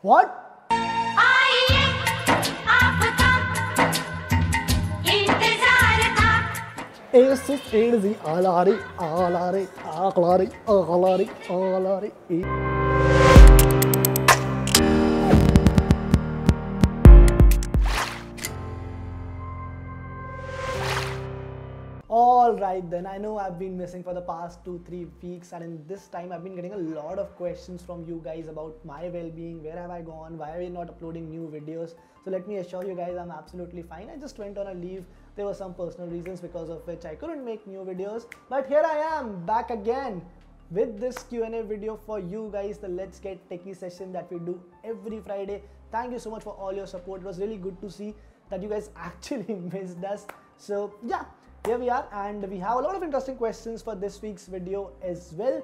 What? Asus 8Z alari. Alright then, I know I've been missing for the past 2-3 weeks, and in this time I've been getting a lot of questions from you guys about my well-being. Where have I gone? Why are we not uploading new videos? So let me assure you guys, I'm absolutely fine. I just went on a leave. There were some personal reasons because of which I couldn't make new videos, but here I am back again with this Q&A video for you guys, the Let's Get Techie session that we do every Friday. Thank you so much for all your support. It was really good to see that you guys actually missed us. So yeah, here we are, and we have a lot of interesting questions for this week's video as well.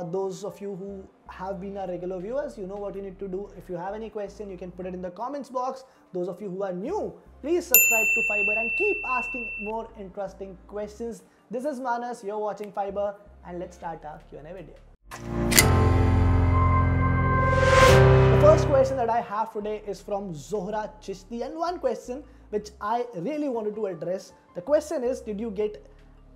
Those of you who have been our regular viewers, you know what you need to do. If you have any question, you can put it in the comments box. Those of you who are new, please subscribe to Fiiber and keep asking more interesting questions. This is Manas, you're watching Fiiber, and let's start our Q&A video. The first question that I have today is from Zohra Chishti, and one question which I really wanted to address. The question is, did you get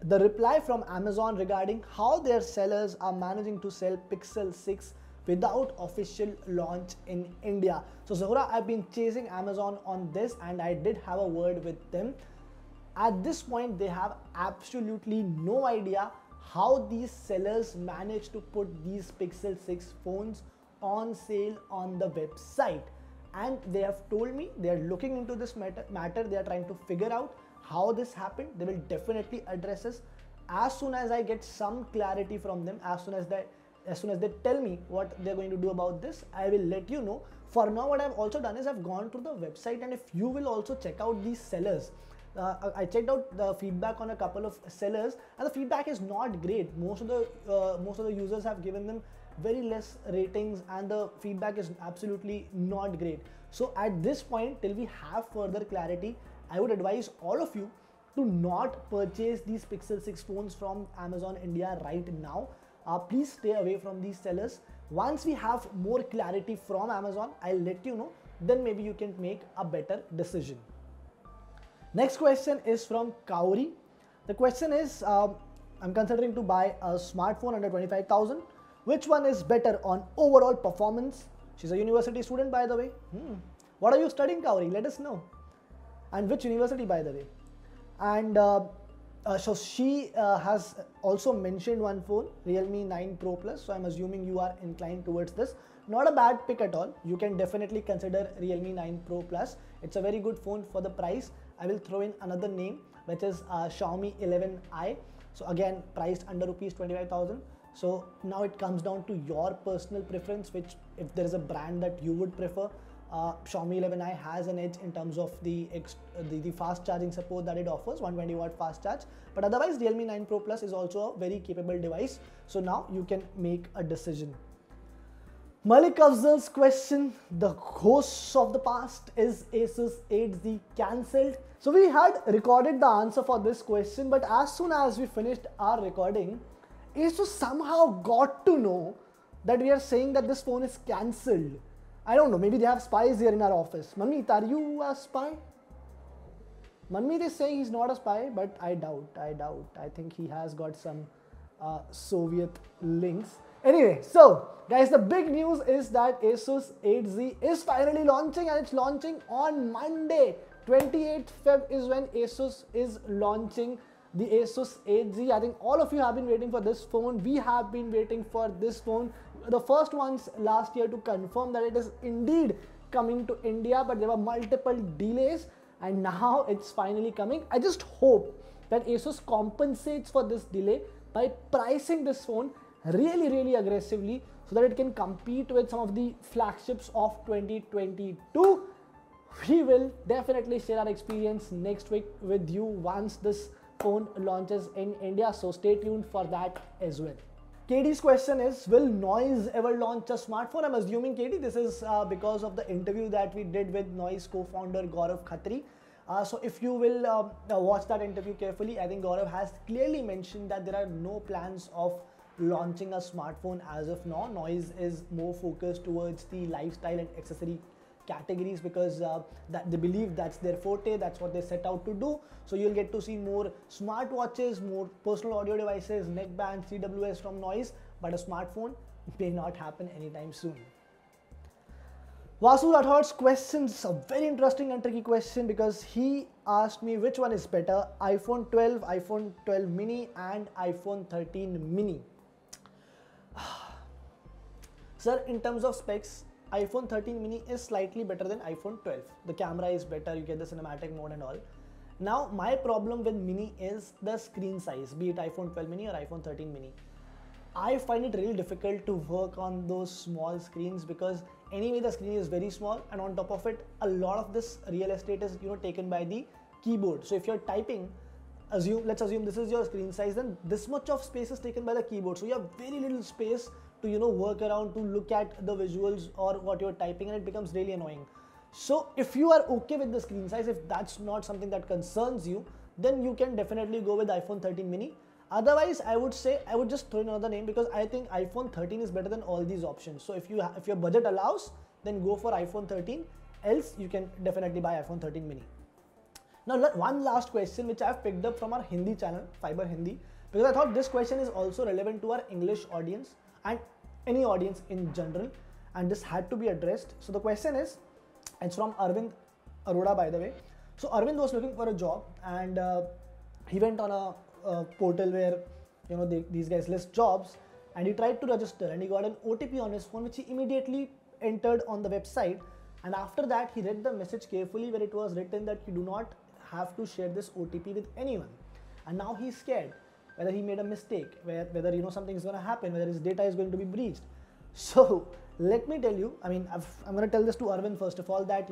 the reply from Amazon regarding how their sellers are managing to sell Pixel 6 without official launch in India? So Zohra, I've been chasing Amazon on this, and I did have a word with them. At this point, they have absolutely no idea how these sellers manage to put these Pixel 6 phones on sale on the website. And they have told me they are looking into this matter. They are trying to figure out how this happened. They will definitely address this. As soon as I get some clarity from them, as soon as they tell me what they're going to do about this, I will let you know. For now, what I've also done is I've gone to the website, and if you will also check out these sellers, I checked out the feedback on a couple of sellers, and the feedback is not great. Most of the users have given them very less ratings, and the feedback is absolutely not great. So at this point, till we have further clarity, I would advise all of you to not purchase these Pixel 6 phones from Amazon India right now. Please stay away from these sellers. Once we have more clarity from Amazon, I'll let you know. Then maybe you can make a better decision. Next question is from Kauri. The question is, I'm considering to buy a smartphone under 25,000. Which one is better on overall performance? She's a university student, by the way. What are you studying, Kauri? Let us know. And which university, by the way? And so she has also mentioned one phone, Realme 9 Pro Plus. So I'm assuming you are inclined towards this. Not a bad pick at all. You can definitely consider Realme 9 Pro Plus. It's a very good phone for the price. I will throw in another name, which is Xiaomi 11i. So again, priced under rupees 25,000. So now it comes down to your personal preference, which if there is a brand that you would prefer. Xiaomi 11i has an edge in terms of the fast charging support that it offers, 120 watt fast charge. But otherwise, Realme 9 Pro Plus is also a very capable device. So now you can make a decision. Malik Afzal's question, the ghosts of the past, is Asus 8Z cancelled? So we had recorded the answer for this question, but as soon as we finished our recording, Asus somehow got to know that we are saying that this phone is cancelled. I don't know, maybe they have spies here in our office. Manmeet, are you a spy? Manmeet is saying he's not a spy, but I doubt. I think he has got some Soviet links. Anyway, so guys, the big news is that Asus 8Z is finally launching, and it's launching on Monday. 28th Feb is when Asus is launching the Asus 8Z. I think all of you have been waiting for this phone. We have been waiting for this phone. The first ones last year to confirm that it is indeed coming to India, but there were multiple delays, and now it's finally coming. I just hope that Asus compensates for this delay by pricing this phone really aggressively so that it can compete with some of the flagships of 2022. We will definitely share our experience next week with you once this phone launches in India, so stay tuned for that as well. Katie's question is, will Noise ever launch a smartphone? I'm assuming, Katie, this is because of the interview that we did with Noise co-founder Gaurav Khatri. So if you will watch that interview carefully, I think Gaurav has clearly mentioned that there are no plans of launching a smartphone as of now. Noise is more focused towards the lifestyle and accessory categories because that they believe that's their forte, that's what they set out to do. So you'll get to see more smartwatches, more personal audio devices, neckbands, TWS from Noise, but a smartphone may not happen anytime soon. Vasu Rathod's questions, a very interesting and tricky question because he asked me which one is better, iPhone 12, iPhone 12 mini and iPhone 13 mini. Sir, in terms of specs, iPhone 13 mini is slightly better than iPhone 12. The camera is better, you get the cinematic mode and all. Now, my problem with mini is the screen size, be it iPhone 12 mini or iPhone 13 mini. I find it really difficult to work on those small screens because anyway the screen is very small, and on top of it a lot of this real estate is taken by the keyboard. So if you're typing, let's assume this is your screen size, then this much of space is taken by the keyboard, so you have very little space to work around, to look at the visuals or what you're typing, and it becomes really annoying. So if you are okay with the screen size, if that's not something that concerns you, then you can definitely go with iPhone 13 mini. Otherwise, I would just throw in another name because I think iPhone 13 is better than all these options. So if your budget allows, then go for iPhone 13. Else, you can definitely buy iPhone 13 mini. Now, one last question which I've picked up from our Hindi channel, Fiiber Hindi, because I thought this question is also relevant to our English audience and any audience in general, and this had to be addressed. So the question is, it's from Arvind Arora, by the way. So Arvind was looking for a job, and he went on a portal where these guys list jobs, and he tried to register, and he got an OTP on his phone which he immediately entered on the website. And after that, he read the message carefully where it was written that you do not have to share this OTP with anyone. And now he's scared whether he made a mistake, whether something is going to happen, whether his data is going to be breached. So let me tell you, I'm going to tell this to Arvind first of all, that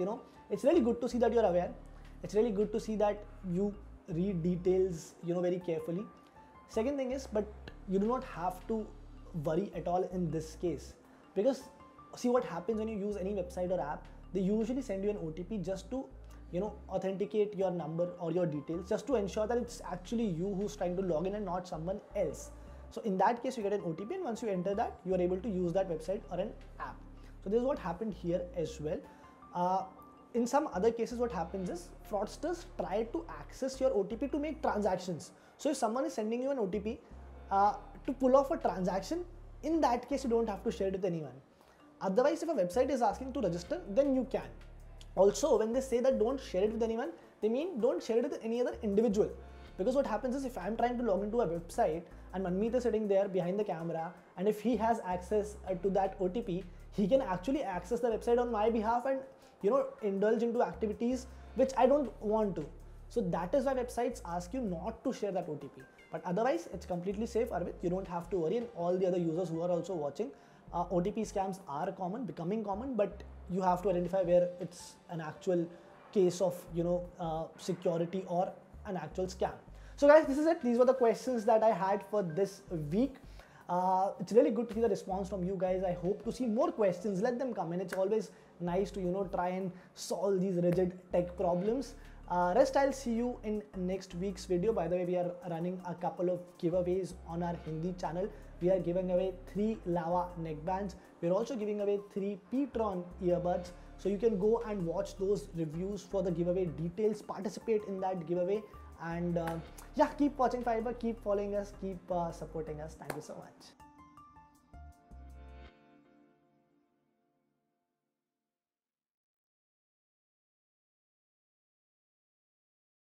it's really good to see that you're aware. It's really good to see that you read details very carefully. Second thing is, but you do not have to worry at all in this case, because see what happens when you use any website or app, they usually send you an OTP just to authenticate your number or your details, just to ensure that it's actually you who's trying to log in and not someone else. So in that case, you get an OTP, and once you enter that, you are able to use that website or an app. So this is what happened here as well. In some other cases, what happens is fraudsters try to access your OTP to make transactions. So if someone is sending you an OTP to pull off a transaction, in that case, you don't have to share it with anyone. Otherwise, if a website is asking to register, then you can. Also, when they say that don't share it with anyone, they mean don't share it with any other individual. Because what happens is, if I'm trying to log into a website and Manmeet is sitting there behind the camera, and if he has access to that OTP, he can actually access the website on my behalf and indulge into activities which I don't want to. So that is why websites ask you not to share that OTP. But otherwise, it's completely safe, Arvind. You don't have to worry, and all the other users who are also watching, OTP scams are becoming common, but you have to identify where it's an actual case of security or an actual scam. So guys, this is it. These were the questions that I had for this week. It's really good to see the response from you guys. I hope to see more questions. Let them come in. It's always nice to try and solve these rigid tech problems. Rest, I'll see you in next week's video. By the way, we are running a couple of giveaways on our Hindi channel. We are giving away 3 Lava neckbands. We're also giving away 3 P-Tron earbuds. So you can go and watch those reviews for the giveaway details, participate in that giveaway, and yeah, keep watching Fiiber, keep following us, keep supporting us. Thank you so much.